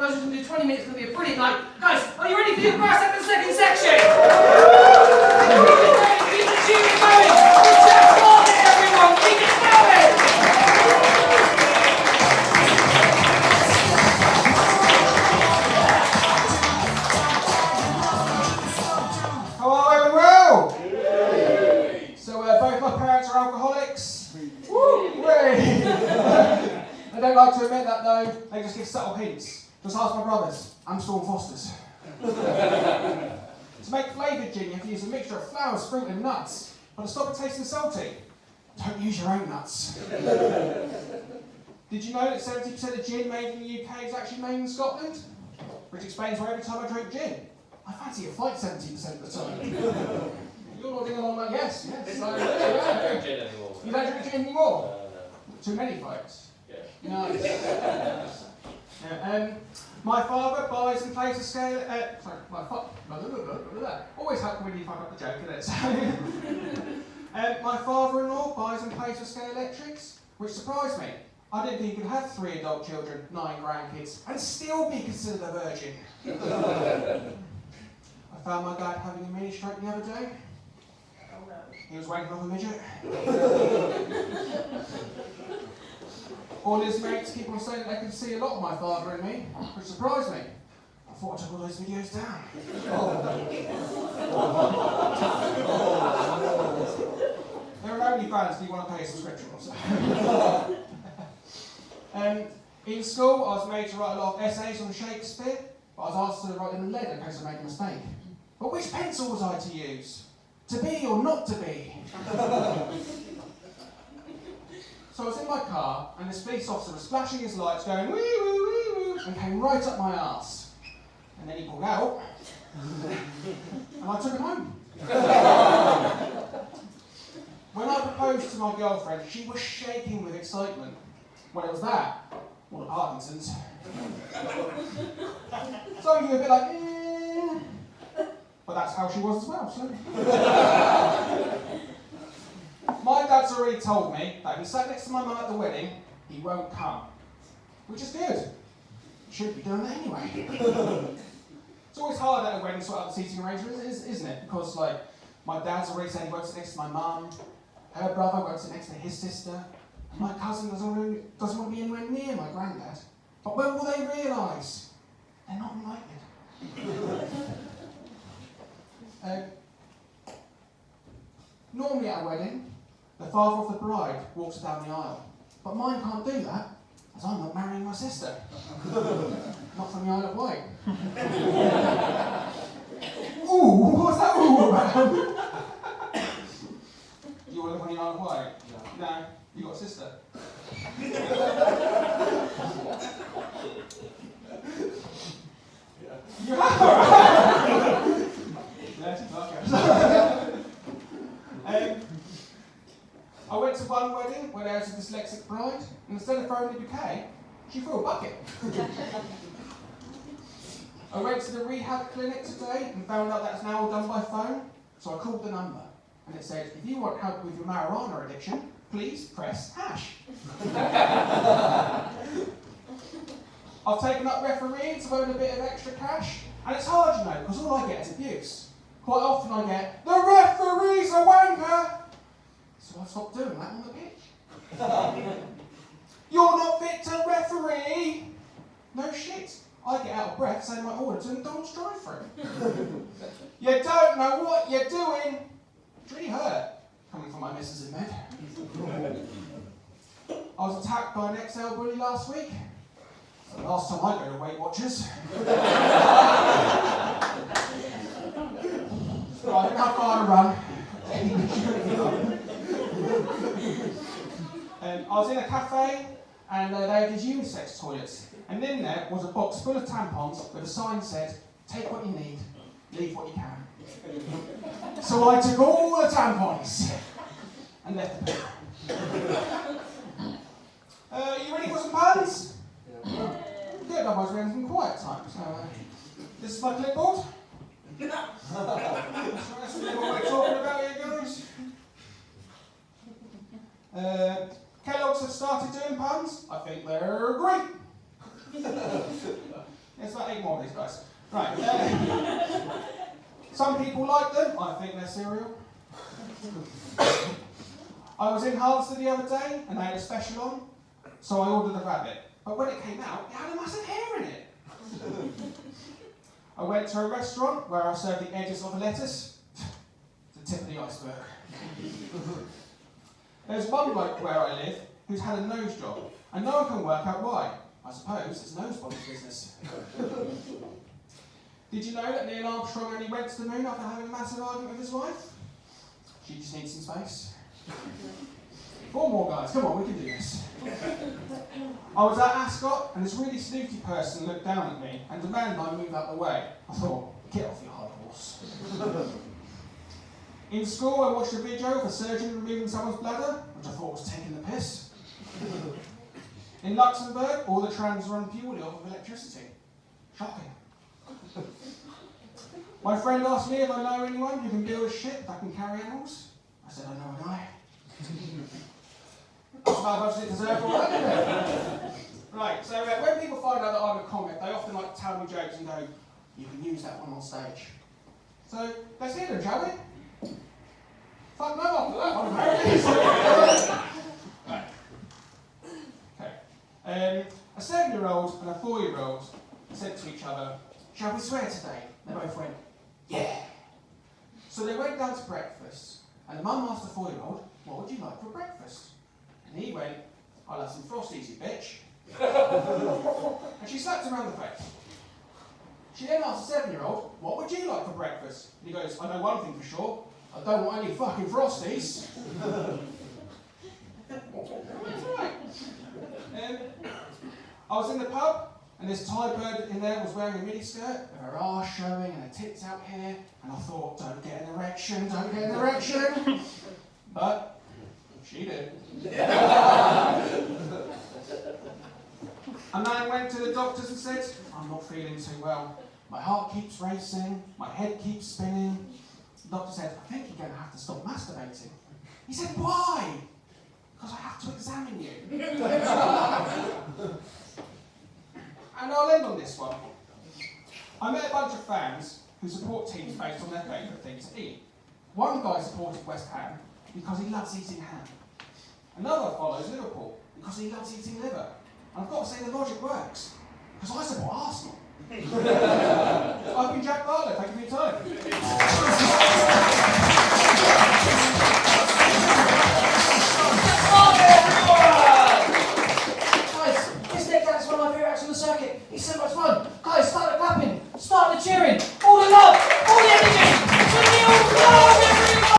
guys are going to do 20 minutes. It's going to be a brilliant night. Guys, are you ready for your first and second section? Keep the tune going. Just on it, everyone. Keep it going. Hello, everyone. So both my parents are alcoholics. Woo! I don't like to admit that though, they just give subtle hints. Just ask my brothers, I'm Storm Fosters. To make flavoured gin, you have to use a mixture of flowers, fruit and nuts. But to stop it tasting salty, don't use your own nuts. Did you know that 70% of gin made in the UK is actually made in Scotland? Which explains why every time I drink gin, I fancy a fight 70% of the time. You're nodding along like, yes. I don't drink gin anymore. You don't drink gin anymore? No. Too many fights. Yeah. Nice. Yeah, my father buys and plays a scale. Sorry, always helpful when you fuck up the joke, isn't it? My father-in-law buys and plays with scale electrics, which surprised me. I didn't think you could have 3 adult children, 9 grandkids, and still be considered a virgin. I found my dad having a mini stroke the other day. He was wanking off a midget. All his mates keep on saying that they can see a lot of my father in me, which surprised me. I thought I took all those videos down. They're only fans if you want to pay a subscription or so. In school, I was made to write a lot of essays on Shakespeare, but I was asked to write them in lead in case I made a mistake. But which pencil was I to use? To be or not to be? So I was in my car, and this police officer was flashing his lights, going wee woo wee woo, and came right up my arse. And then he pulled out, and I took him home. When I proposed to my girlfriend, she was shaking with excitement. When it was that, or the Parkinson's. Some of you are a bit like, but that's how she was as well, so. My dad's already told me that if he sat next to my mum at the wedding, he won't come. Which is good. Should be doing that anyway. It's always hard at a wedding to sort out the seating arrangement, isn't it? Because, like, my dad's already saying he won't sit next to my mum, her brother won't sit next to his sister, and my cousin doesn't want to be anywhere near my granddad. But when will they realise? They're not invited. Normally at a wedding, the father of the bride walks down the aisle. But mine can't do that, as I'm not marrying my sister. Not from the Isle of Wight. Ooh, what's that ooh about? You want to live on the Isle of Wight? No. No, you got a sister. You have? I went to one wedding where there was a dyslexic bride, and instead of throwing the bouquet, she threw a bucket. I went to the rehab clinic today and found out that's now all done by phone, so I called the number, and it said, if you want help with your marijuana addiction, please press hash. I've taken up refereeing to earn a bit of extra cash, and it's hard, you know, because all I get is abuse. Quite often I get, the referee's a wanker! So I stopped doing that on the pitch. You're not fit to referee! No shit. I get out of breath saying my order to McDonald's drive-thru. You don't know what you're doing. It's really hurt, coming from my missus in bed. I was attacked by an XL bully last week. The last time I go to Weight Watchers. So I didn't have far to run. I was in a cafe and they had these unisex toilets, and in there was a box full of tampons with a sign said, take what you need, leave what you can. So I took all the tampons and left the pit. You ready for some puns? Yeah. Good, otherwise we're having some quiet time. So, this is my clipboard. That's really what we're talking about here, guys. Kellogg's have started doing puns. I think they're great. Yeah, There's about 8 more of these guys. Right. Some people like them. I think they're cereal. I was in Harvester the other day and they had a special on, so I ordered a rabbit. But when it came out, it had a massive hair in it. I went to a restaurant where I served the edges of a lettuce. The tip of the iceberg. There's one bloke where I live who's had a nose job, and no one can work out why. I suppose it's nose body's business. Did you know that Neil Armstrong only went to the moon after having a massive argument with his wife? She just needs some space. 4 more guys, come on, we can do this. I was at Ascot and this really snooty person looked down at me and demanded I move out the way. I thought, get off your high horse. In school I watched a video of a surgeon removing someone's bladder, which I thought was taking the piss. In Luxembourg, all the trams run purely off of electricity. Shocking. My friend asked me if I know anyone who can build a ship that can carry animals. I said, I know a guy. That's about as much as it deserves for that. Right, so when people find out that I'm a comic, they often like to tell me jokes and go, you can use that one on stage. So, let's hear them, shall we? Fuck no, after that one, apparently. Right. Okay. A 7-year-old and a 4-year-old said to each other, shall we swear today? They both went, yeah. So they went down to breakfast, and the mum asked the 4-year-old, what would you like for breakfast? And he went, I'll have some Frosties, you bitch. And she slapped him around the face. She then asked the 7-year-old, what would you like for breakfast? And he goes, I know one thing for sure, I don't want any fucking Frosties. That's right. I was in the pub, and this Thai bird in there was wearing a miniskirt, with her arse showing and her tits out here, and I thought, don't get an erection, don't get an erection. But she did. A man went to the doctors and said, I'm not feeling too well. My heart keeps racing, my head keeps spinning. The doctor said, I think you're going to have to stop masturbating. He said, why? Because I have to examine you. And I'll end on this one. I met a bunch of fans who support teams based on their favourite thing to eat. One guy supported West Ham because he loves eating ham. Another follows Liverpool because he loves eating liver. And I've got to say the logic works, because I support Arsenal. I've been Jack Bartlett, thank you for your time. Guys, this next act's one of my favourite acts on the circuit. It's so much fun. Guys, start the clapping, start the cheering.